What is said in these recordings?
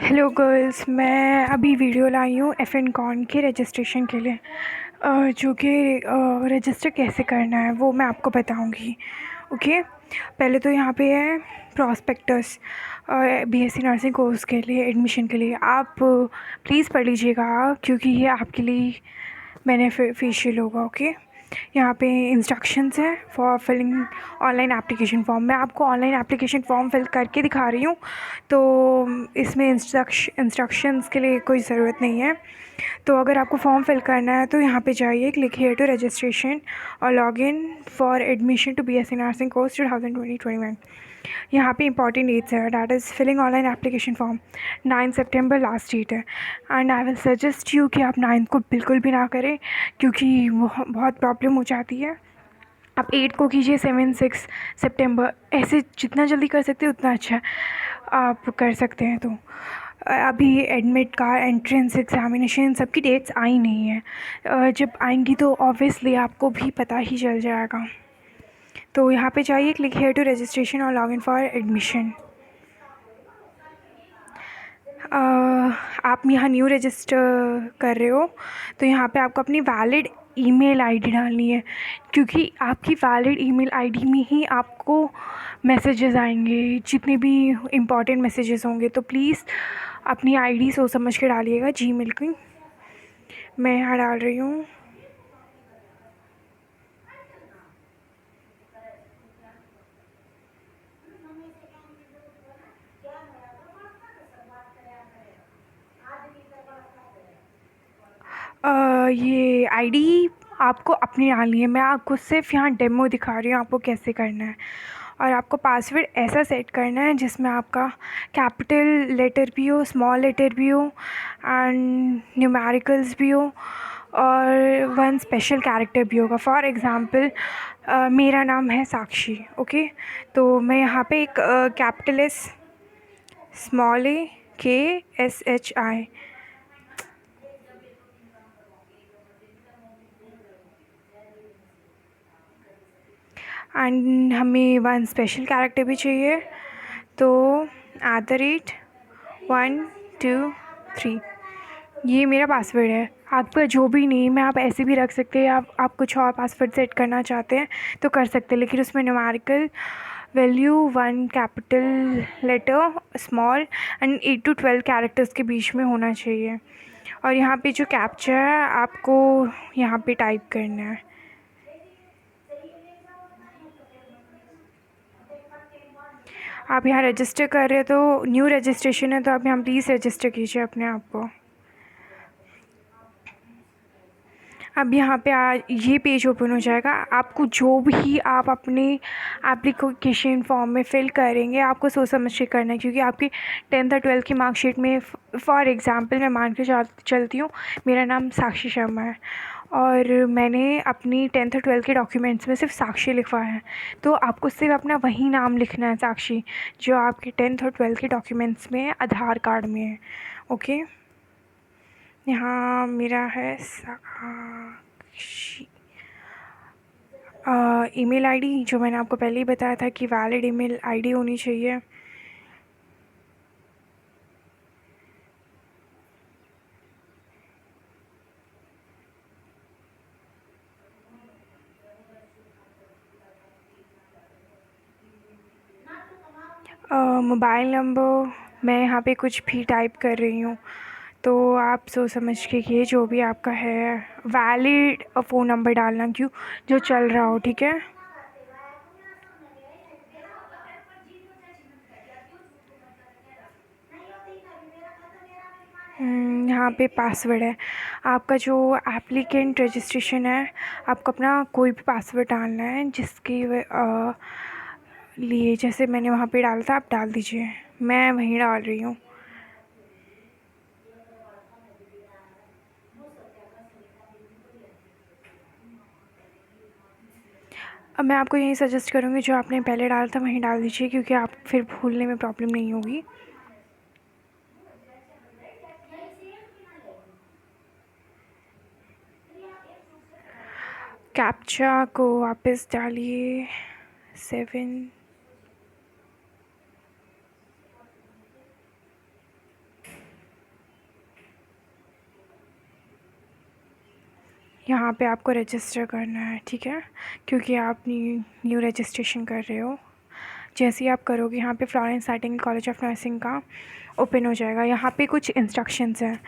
Hello girls, मैं अभी video लाई हूँ एफएन कॉन के रजिस्ट्रेशन के लिए। जो कि रजिस्टर कैसे करना है वो मैं आपको बताऊँगी। ओके, पहले तो यहाँ पे है प्रॉस्पेक्टस बीएससी नर्सिंग कोर्स के लिए एडमिशन के लिए। आप प्लीज़ पढ़ लीजिएगा क्योंकि ये आपके लिए बेनिफिशियल होगा। ओके, यहाँ पे इंस्ट्रक्शंस हैं for filling online application form. मैं आपको ऑनलाइन एप्लीकेशन फॉर्म फिल करके दिखा रही हूँ, तो इसमें इंस्ट्रक्शंस के लिए कोई ज़रूरत नहीं है। तो अगर आपको फॉर्म फिल करना है तो यहाँ पे जाइए, क्लिक हियर टू रजिस्ट्रेशन और login for admission to BSc nursing course 2020-21। यहाँ पे इंपॉर्टेंट डेट्स है, that is filling online application form 9 सितंबर लास्ट डेट है। And I will suggest you कि आप 9 को बिल्कुल भी ना करें क्योंकि वो बहुत प्रॉब्लम हो जाती है। आप 8 को कीजिए, 7 6 सितंबर, ऐसे जितना जल्दी कर सकते हैं उतना अच्छा आप कर सकते हैं। तो अभी एडमिट कार्ड, एंट्रेंस एग्ज़ामिनेशन सबकी डेट्स आई नहीं है। जब आएंगी तो ऑब्वियसली आपको भी पता ही चल जाएगा। तो यहाँ पे जाइए, क्लिक हेयर टू रजिस्ट्रेशन और लॉगिन फॉर एडमिशन। आप यहाँ न्यू रजिस्टर कर रहे हो तो यहाँ पे आपको अपनी वैलिड ईमेल आईडी डालनी है, क्योंकि आपकी वैलिड ईमेल आईडी में ही आपको मैसेजेस आएंगे, जितने भी इम्पॉर्टेंट मैसेजेस होंगे। तो प्लीज़ अपनी आईडी सोच समझ के डालिएगा। जीमेल की मैं यहाँ डाल रही हूँ। ये आईडी आपको अपनी डालनी है। मैं आपको सिर्फ यहाँ डेमो दिखा रही हूँ आपको कैसे करना है। और आपको पासवर्ड ऐसा सेट करना है जिसमें आपका कैपिटल लेटर भी हो, स्मॉल लेटर भी हो एंड न्यूमेरिकल्स भी हो और वन स्पेशल कैरेक्टर भी होगा। फॉर एग्ज़ाम्पल मेरा नाम है साक्षी। ओके, तो मैं यहाँ पे एक capital S, small A, KSHI and हमें वन स्पेशल कैरेक्टर भी चाहिए। तो @1 2 3 ये मेरा पासवर्ड है। आपका जो भी नेम है आप ऐसे भी रख सकते हैं। आप कुछ और पासवर्ड सेट करना चाहते हैं तो कर सकते हैं, लेकिन उसमें numerical value, one capital letter, small and 8 to 12 characters के बीच में होना चाहिए। और यहाँ पे जो कैप्चा है आपको यहाँ पे टाइप करना है। आप यहाँ रजिस्टर कर रहे हो तो न्यू रजिस्ट्रेशन है, तो आप यहाँ प्लीज़ रजिस्टर कीजिए अपने आप को। अब यहाँ पे ये पेज ओपन हो जाएगा। आपको जो भी आप अपने एप्लीकेशन फॉर्म में फ़िल करेंगे आपको सोच समझ के करना है, क्योंकि आपकी 10th और 12th की मार्कशीट में फॉर एग्ज़ाम्पल मैं मान के चलती हूँ मेरा नाम साक्षी शर्मा है और मैंने अपनी 10th और 12th के डॉक्यूमेंट्स में सिर्फ साक्षी लिखवाया है। तो आपको सिर्फ अपना वही नाम लिखना है, साक्षी, जो आपके 10th और 12th के डॉक्यूमेंट्स में आधार कार्ड में है। ओके, यहाँ मेरा है साक्षी। ईमेल आईडी जो मैंने आपको पहले ही बताया था कि वैलिड ईमेल आईडी होनी चाहिए। मोबाइल नंबर मैं यहाँ पे कुछ भी टाइप कर रही हूँ, तो आप सोच समझ के ये जो भी आपका है वैलिड फ़ोन नंबर डालना, क्यों जो चल रहा हो। ठीक है, यहाँ पे पासवर्ड है आपका जो एप्लीकेंट रजिस्ट्रेशन है। आपको अपना कोई भी पासवर्ड डालना है जिसके लिए, जैसे मैंने वहाँ पे डाला था आप डाल दीजिए। मैं वहीं डाल रही हूँ। अब मैं आपको यही सजेस्ट करूँगी जो आपने पहले डाला था वहीं डाल दीजिए, क्योंकि आप फिर भूलने में प्रॉब्लम नहीं होगी। कैप्चा को वापस डालिए, 7 यहाँ पे आपको रजिस्टर करना है, ठीक है, क्योंकि आप न्यू रजिस्ट्रेशन कर रहे हो। जैसे ही आप करोगे यहाँ पे Florence Nightingale college of nursing का ओपन हो जाएगा। यहाँ पे कुछ इंस्ट्रक्शंस हैं,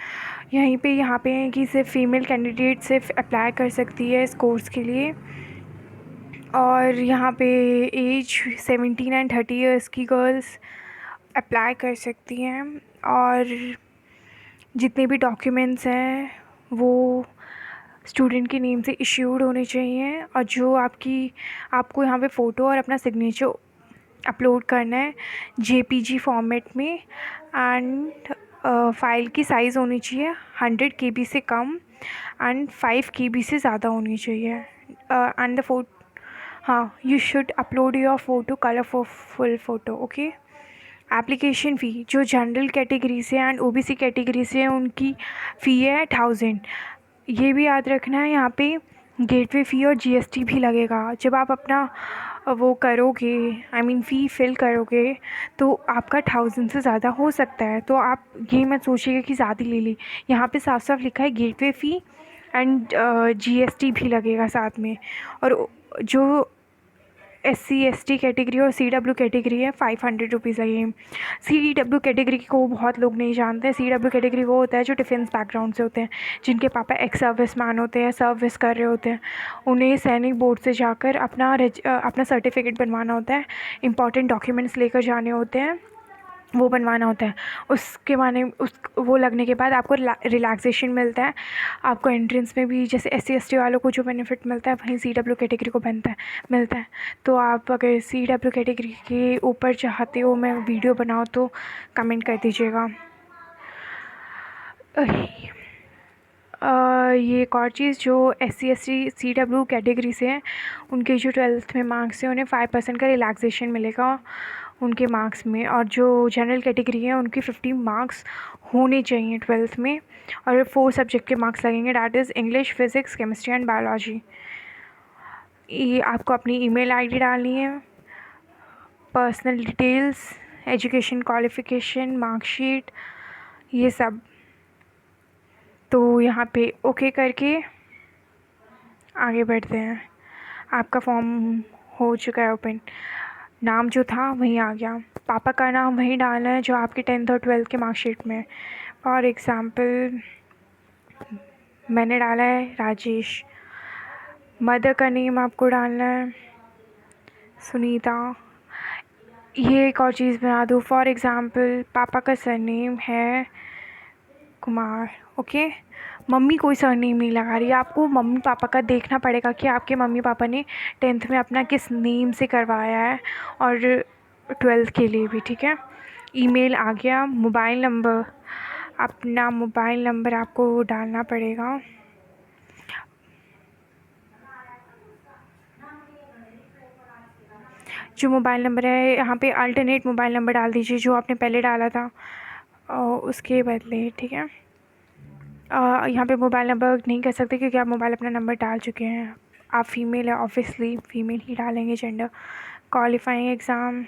यहाँ पे हैं कि सिर्फ फीमेल कैंडिडेट सिर्फ अप्लाई कर सकती है इस कोर्स के लिए, और यहाँ पे एज 17 एंड 30 ईयर्स की गर्ल्स अप्लाई कर सकती हैं, और जितने भी डॉक्यूमेंट्स हैं वो स्टूडेंट के नेम से इश्यूड होने चाहिए, और जो आपको यहाँ पे फ़ोटो और अपना सिग्नेचर अपलोड करना है जेपीजी फॉर्मेट में, एंड फ़ाइल की साइज़ होनी चाहिए 100 KB से कम एंड 5 KB से ज़्यादा होनी चाहिए, एंड द हाँ, you should upload your photo colourful photo, okay. Application fee जो जनरल कैटेगरी से एंड ओबीसी कैटेगरी से है उनकी फ़ी है 1000। ये भी याद रखना है, यहाँ पे गेटवे फ़ी और जीएसटी भी लगेगा। जब आप अपना वो करोगे, फ़ी फिल करोगे तो आपका 1000 से ज़्यादा हो सकता है, तो आप ये मत सोचिएगा कि ज़्यादा ले ली। यहाँ पे साफ साफ लिखा है गेटवे फ़ी एंड जीएसटी भी लगेगा साथ में। और जो SC/ST कैटेगरी और CW कैटेगरी है 500 रुपीज़ लगेंगे। CW कैटेगरी को बहुत लोग नहीं जानते हैं। CW कैटेगरी वो होता है जो डिफेंस बैकग्राउंड से होते हैं, जिनके पापा एक्स सर्विस मैन होते हैं, सर्विस कर रहे होते हैं। उन्हें सैनिक बोर्ड से जाकर अपना सर्टिफिकेट बनवाना होता है, इंपॉर्टेंट डॉक्यूमेंट्स लेकर जाने होते हैं, वो बनवाना होता है। उसके माने वो लगने के बाद आपको रिलैक्सेशन मिलता है। आपको एंट्रेंस में भी जैसे SC/ST वालों को जो बेनिफिट मिलता है वहीं CW कैटेगरी को मिलता है। तो आप अगर CW कैटेगरी के ऊपर चाहते हो मैं वीडियो बनाऊँ तो कमेंट कर दीजिएगा। ये एक और चीज़, जो SC/ST CW कैटेगरी से हैं उनके जो 12th में मार्क्स हैं उन्हें 5% का रिलैक्सेशन मिलेगा उनके मार्क्स में, और जो जनरल कैटेगरी है उनके 50 मार्क्स होने चाहिए 12th में, और 4 सब्जेक्ट के मार्क्स लगेंगे, that is English, physics, chemistry and biology. ये आपको अपनी ईमेल आईडी डालनी है, personal details, education qualification, marksheet, ये सब। तो यहाँ पे ओके करके आगे बढ़ते हैं। आपका फॉर्म हो चुका है ओपन, नाम जो था वहीं आ गया, पापा का नाम वहीं डालना है जो आपके 10th और 12th के मार्कशीट में। फॉर एग्ज़ाम्पल मैंने डाला है राजेश। मदर का नेम आपको डालना है सुनीता। ये एक और चीज़ बना दो, फॉर एग्ज़ाम्पल पापा का सरनेम है कुमार, ओके। मम्मी कोई सरनेम नहीं लगा रही, आपको मम्मी पापा का देखना पड़ेगा कि आपके मम्मी पापा ने 10th में अपना किस नेम से करवाया है, और 12th के लिए भी, ठीक है। ईमेल आ गया, मोबाइल नंबर, अपना मोबाइल नंबर आपको डालना पड़ेगा। जो मोबाइल नंबर है यहाँ पे अल्टरनेट मोबाइल नंबर डाल दीजिए जो आपने पहले डाला था उसके बदले, ठीक है। यहाँ पे मोबाइल नंबर नहीं कर सकते क्योंकि आप मोबाइल अपना नंबर डाल चुके हैं। आप फीमेल है, ऑब्वियसली फीमेल ही डालेंगे gender. Qualifying exam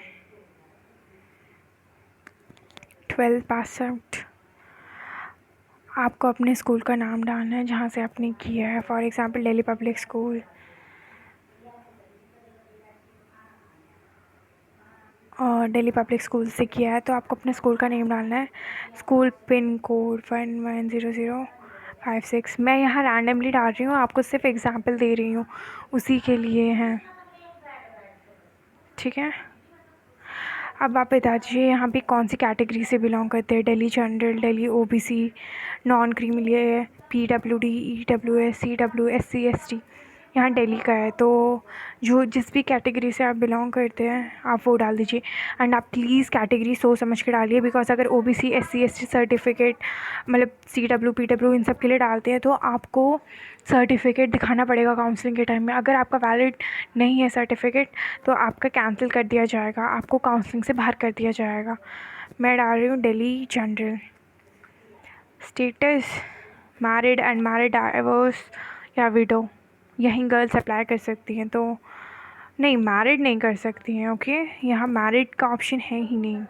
12 pass out. आपको अपने स्कूल का नाम डालना है जहाँ से आपने किया है, for example Delhi public school, और दिल्ली पब्लिक स्कूल से किया है तो आपको अपने स्कूल का नेम डालना है। School pin code 110056। मैं यहाँ रैंडमली डाल रही हूँ, आपको सिर्फ एग्ज़ाम्पल दे रही हूँ, उसी के लिए हैं, ठीक है। अब आप बता दीजिए यहाँ पे कौन सी कैटेगरी से बिलोंग करते हैं, Delhi general, Delhi OBC, non creamy, PWD, EWS, CW, SC/ST। यहाँ दिल्ली का है, तो जो जिस भी कैटेगरी से आप बिलोंग करते हैं आप वो डाल दीजिए। एंड आप प्लीज़ कैटेगरी सोच समझ के डालिए, बिकॉज अगर OBC, SC/ST सर्टिफिकेट मतलब CW, PW इन सब के लिए डालते हैं तो आपको सर्टिफिकेट दिखाना पड़ेगा काउंसलिंग के टाइम में। अगर आपका वैलिड नहीं है सर्टिफिकेट तो आपका कैंसिल कर दिया जाएगा, आपको काउंसलिंग से बाहर कर दिया जाएगा। मैं डाल रही हूँ Delhi general. Status married, unmarried, divorce या विडो, यहीं गर्ल्स अप्लाई कर सकती हैं, तो नहीं मैरिड नहीं कर सकती हैं, ओके। यहाँ मैरिड का ऑप्शन है ही नहीं,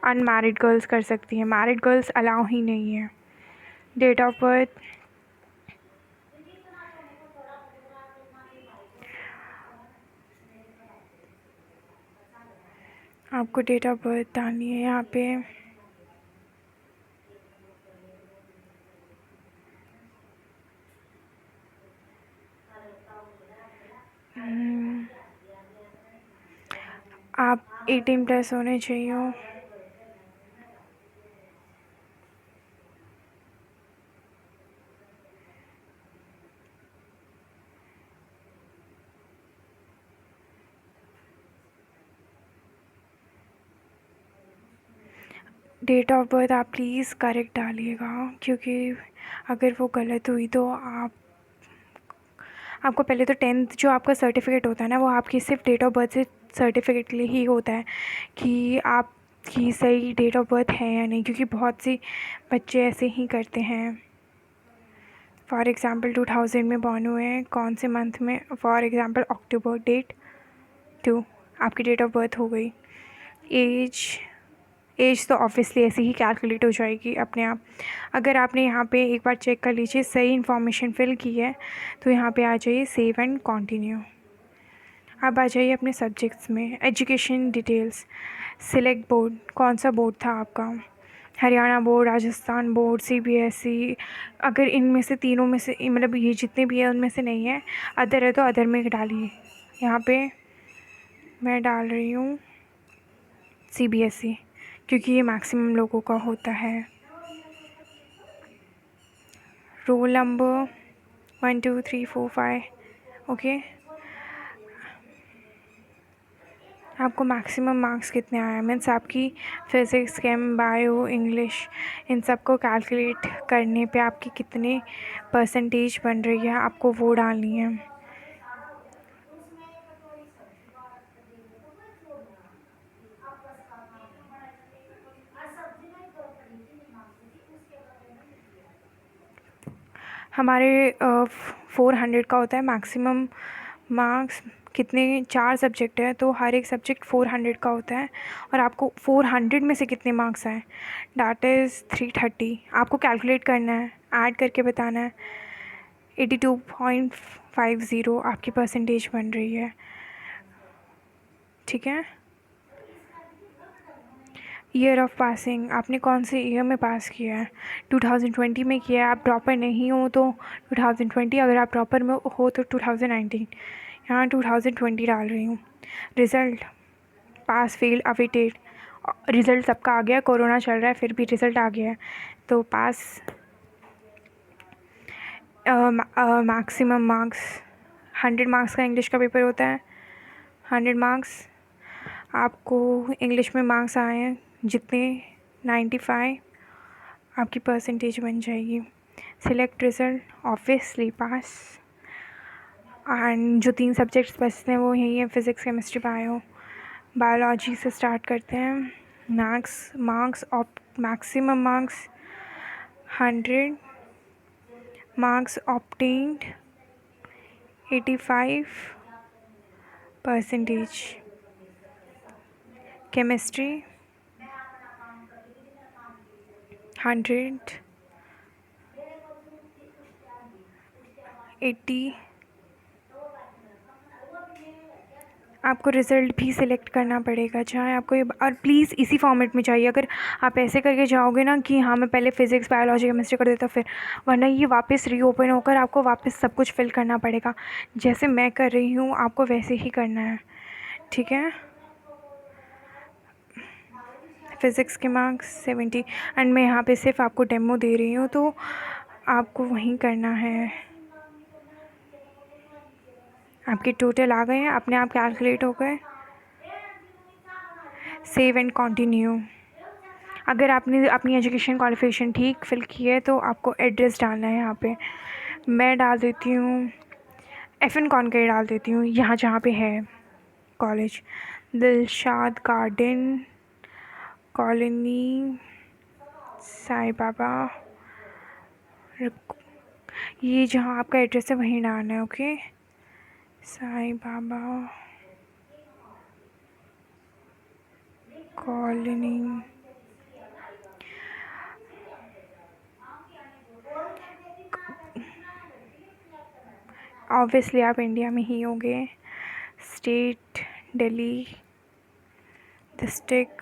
अनमैरिड गर्ल्स कर सकती हैं, मैरिड गर्ल्स अलाउ ही नहीं है। डेट ऑफ बर्थ आपको डेट ऑफ बर्थ डालनी है यहाँ पे। आप 18+ होने चाहिए। डेट ऑफ बर्थ आप प्लीज़ करेक्ट डालिएगा, क्योंकि अगर वो गलत हुई तो आपको पहले तो 10th जो आपका सर्टिफिकेट होता है ना, वो आपकी सिर्फ डेट ऑफ बर्थ से सर्टिफिकेट के लिए ही होता है कि आपकी सही डेट ऑफ बर्थ है या नहीं, क्योंकि बहुत से बच्चे ऐसे ही करते हैं। फॉर एग्ज़ाम्पल 2000 में बॉर्न हुए हैं, कौन से मंथ में, फॉर एग्ज़ाम्पल अक्टूबर, डेट 2 आपकी डेट ऑफ बर्थ हो गई। एज तो ऑब्वियसली ऐसे ही कैलकुलेट हो जाएगी अपने आप। अगर आपने यहाँ पे एक बार चेक कर लीजिए सही इन्फॉर्मेशन फिल की है, तो यहाँ पे आ जाइए सेव एंड कंटिन्यू। अब आ जाइए अपने सब्जेक्ट्स में, एजुकेशन डिटेल्स, सिलेक्ट बोर्ड, कौन सा बोर्ड था आपका, Haryana board, Rajasthan board, CBSE. अगर इनमें से तीनों में से, मतलब ये जितने भी है उनमें से नहीं है, अदर है तो अदर में डालिए। यहाँ पे मैं डाल रही हूँ सीबीएसई, क्योंकि ये मैक्सिमम लोगों का होता है। Roll number 1 2 3 4 5, okay. आपको मैक्सिमम मार्क्स कितने आए, मीन्स आपकी फ़िज़िक्स, केम, बायो, इंग्लिश, इन सब को कैलकुलेट करने पे आपकी कितने परसेंटेज बन रही है, आपको वो डालनी है। हमारे 400 का होता है मैक्सिमम मार्क्स। कितने, 4 सब्जेक्ट है तो हर एक सब्जेक्ट 400 का होता है, और आपको 400 में से कितने मार्क्स आए, डैट इज़ 330। आपको कैलकुलेट करना है, ऐड करके बताना है। 82.50 आपकी परसेंटेज बन रही है, ठीक है। ईयर ऑफ पासिंग, आपने कौन से ईयर में पास किया है, 2020 में किया है। आप प्रॉपर नहीं हो तो 2020, अगर आप प्रॉपर में हो तो 2019। यहाँ 2020 डाल रही हूँ। Result, pass fail awaited, result सबका आ गया, कोरोना चल रहा है फिर भी रिज़ल्ट आ गया है, तो पास। मैक्सिमम मार्क्स, 100 मार्क्स का इंग्लिश का पेपर होता है, 100 मार्क्स। आपको इंग्लिश में मार्क्स आए हैं जितने, 95 आपकी परसेंटेज बन जाएगी। Select result, obviously pass. And जो 3 सब्जेक्ट्स बचते हैं वो यही है, फ़िज़िक्स, केमिस्ट्री, बायो। बायोलॉजी से स्टार्ट करते हैं। Marks of maximum marks 100, marks obtained 85 percentage. Chemistry 100, 80। आपको रिज़ल्ट भी सिलेक्ट करना पड़ेगा, चाहे आपको ये, और प्लीज़ इसी फॉर्मेट में चाहिए। अगर आप ऐसे करके जाओगे ना कि हाँ मैं पहले फ़िज़िक्स, बायोलॉजी, केमिस्ट्री कर देता फिर, वरना ये वापस रीओपन होकर आपको वापस सब कुछ फिल करना पड़ेगा। जैसे मैं कर रही हूँ आपको वैसे ही करना है, ठीक है। फ़िज़िक्स के मार्क्स 70, एंड मैं यहाँ पे सिर्फ आपको डेमो दे रही हूँ, तो आपको वहीं करना है। आपके टोटल आ गए हैं, अपने आप कैलकुलेट हो गए। Save and continue. अगर आपने अपनी एजुकेशन क्वालिफिकेशन ठीक फिल की है तो आपको एड्रेस डालना है। यहाँ पे मैं डाल देती हूँ FN कॉन के डाल देती हूँ, यहाँ जहाँ पे है college, Dilshad garden colony, Sai Baba. ये जहाँ आपका एड्रेस है वहीं डालना है, okay. Sai Baba colony. Obviously आप इंडिया में ही होंगे। State Delhi, district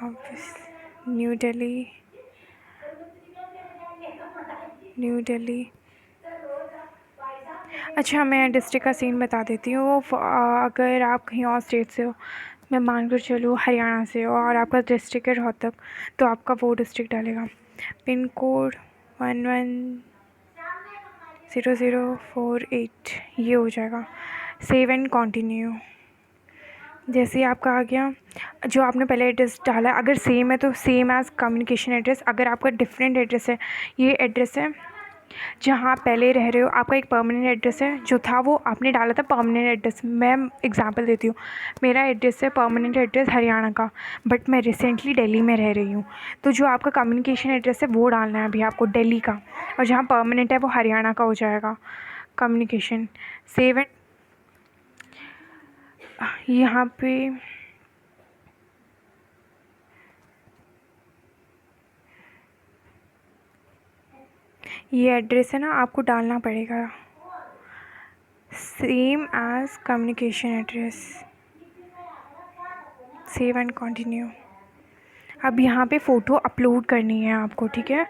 office, New Delhi, New Delhi. अच्छा, मैं डिस्ट्रिक्ट का सीन बता देती हूँ। अगर आप कहीं और स्टेट से हो, मैं मानकर चलूँ हरियाणा से हो, और आपका डिस्ट्रिक्ट है रोहतक, तो आपका वो डिस्ट्रिक्ट डालेगा। पिन कोड 110048, ये हो जाएगा। Save and continue. जैसे ही आपका आ गया, जो आपने पहले एड्रेस डाला अगर सेम है तो सेम एज़ कम्युनिकेशन एड्रेस। अगर आपका डिफरेंट एड्रेस है, ये एड्रेस है जहाँ आप पहले रह रहे हो, आपका एक परमानेंट एड्रेस है, जो था वो आपने डाला था परमानेंट एड्रेस। मैं एग्जांपल देती हूँ, मेरा एड्रेस है परमानेंट एड्रेस हरियाणा का, बट मैं रिसेंटली दिल्ली में रह रही हूँ, तो जो आपका कम्युनिकेशन एड्रेस है वो डालना है अभी आपको दिल्ली का, और जहाँ परमानेंट है वो हरियाणा का हो जाएगा कम्युनिकेशन। सेव एंड यहाँ पे ये एड्रेस है ना, आपको डालना पड़ेगा same as communication address. Save and continue. अब यहाँ पे फ़ोटो अपलोड करनी है आपको, ठीक है।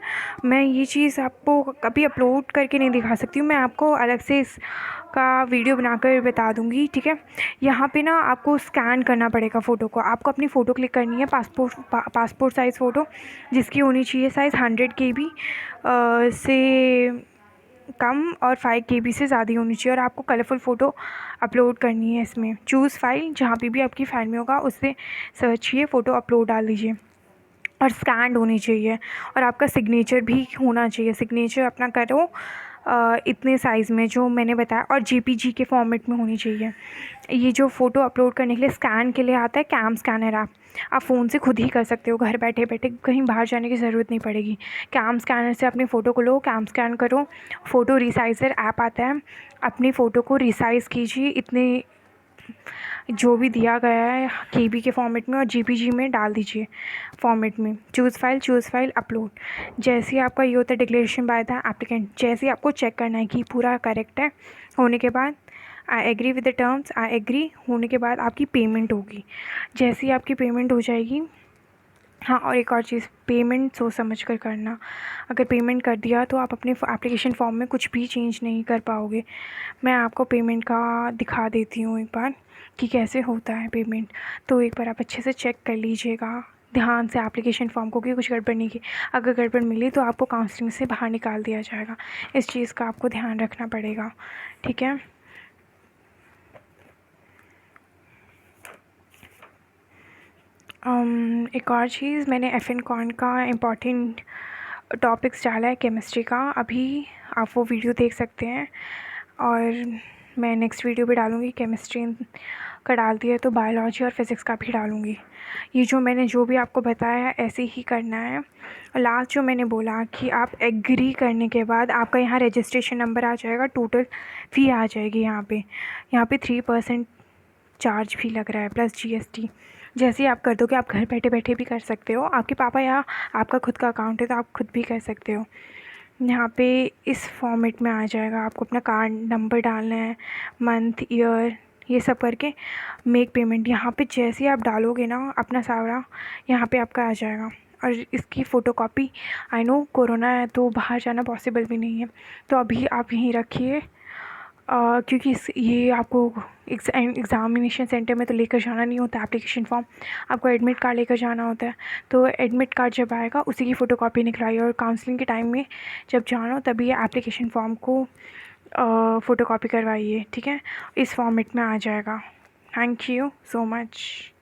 मैं ये चीज़ आपको कभी अपलोड करके नहीं दिखा सकती हूँ, मैं आपको अलग से इसका वीडियो बनाकर बता दूँगी, ठीक है। यहाँ पे ना आपको स्कैन करना पड़ेगा फ़ोटो को। आपको अपनी फ़ोटो क्लिक करनी है, पासपोर्ट साइज़ फ़ोटो, जिसकी होनी चाहिए साइज़ 100 KB से कम और 5 KB से ज़्यादा होनी चाहिए, और आपको कलरफुल फ़ोटो अपलोड करनी है इसमें। चूज़ फाइल, जहाँ पे भी आपकी फ़ाइल में होगा उससे सर्च किए फ़ोटो अपलोड डाल दीजिए, और स्कैंड होनी चाहिए, और आपका सिग्नेचर भी होना चाहिए। सिग्नेचर अपना करो इतने साइज़ में जो मैंने बताया, और JPG के फॉर्मेट में होनी चाहिए। ये जो फ़ोटो अपलोड करने के लिए स्कैन के लिए आता है कैम स्कैनर ऐप, आप फ़ोन से खुद ही कर सकते हो, घर बैठे बैठे, कहीं बाहर जाने की ज़रूरत नहीं पड़ेगी। कैम स्कैनर से अपनी फ़ोटो को लो, कैम स्कैन करो, फ़ोटो रिसाइज़र ऐप आता है, अपनी फ़ोटो को रिसाइज़ कीजिए इतने जो भी दिया गया है KB के फॉर्मेट में, और JPG में डाल दीजिए फॉर्मेट में। Choose file upload. जैसे ही आपका ये होता है डिक्लेरेशन बाय द एप्लीकेंट, जैसे ही आपको चेक करना है कि पूरा करेक्ट है, होने के बाद I agree with the terms, I agree होने के बाद आपकी पेमेंट होगी। जैसे ही आपकी पेमेंट हो जाएगी, हाँ, और एक और चीज़, पेमेंट सोच समझ कर करना। अगर पेमेंट कर दिया तो आप अपने एप्लीकेशन फॉर्म में कुछ भी चेंज नहीं कर पाओगे। मैं आपको पेमेंट का दिखा देती हूँ एक बार कि कैसे होता है पेमेंट, तो एक बार आप अच्छे से चेक कर लीजिएगा ध्यान से एप्लीकेशन फॉर्म को कि कुछ गड़बड़ नहीं की। अगर गड़बड़ मिली तो आपको काउंसलिंग से बाहर निकाल दिया जाएगा। इस चीज़ का आपको ध्यान रखना पड़ेगा, ठीक है। एक और चीज़, मैंने FN कॉन का इम्पॉर्टेंट टॉपिक्स डाला है केमिस्ट्री का, अभी आप वो वीडियो देख सकते हैं, और मैं नेक्स्ट वीडियो भी डालूँगी। केमिस्ट्री का डाल दिया तो बायोलॉजी और फिज़िक्स का भी डालूँगी। ये जो मैंने जो भी आपको बताया है ऐसे ही करना है। और लास्ट जो मैंने बोला कि आप एग्री करने के बाद आपका यहाँ रजिस्ट्रेशन नंबर आ जाएगा, टोटल फ़ी आ जाएगी यहाँ पे 3% चार्ज भी लग रहा है प्लस GST। जैसे ही आप कर दोगे, आप घर बैठे बैठे भी कर सकते हो, आपके पापा या आपका खुद का अकाउंट है तो आप खुद भी कर सकते हो। यहाँ पे इस फॉर्मेट में आ जाएगा, आपको अपना कार्ड नंबर डालना है, मंथ, ईयर, ये सब करके मेक पेमेंट। यहाँ पे जैसे ही आप डालोगे ना अपना सारा, यहाँ पे आपका आ जाएगा। और इसकी फ़ोटोकॉपी, आई नो कोरोना है तो बाहर जाना पॉसिबल भी नहीं है, तो अभी आप यहीं रखिए, क्योंकि ये आपको एग्ज़ामिनेशन सेंटर में तो लेकर जाना नहीं होता एप्लीकेशन फॉर्म, आपको एडमिट कार्ड लेकर जाना होता है। तो एडमिट कार्ड जब आएगा उसी की फ़ोटोकॉपी निकलाइए, और काउंसलिंग के टाइम में जब जाना हो तभी एप्लीकेशन फॉर्म को फ़ोटोकॉपी करवाइए, ठीक है। इस फॉर्मेट में आ जाएगा। Thank you so much.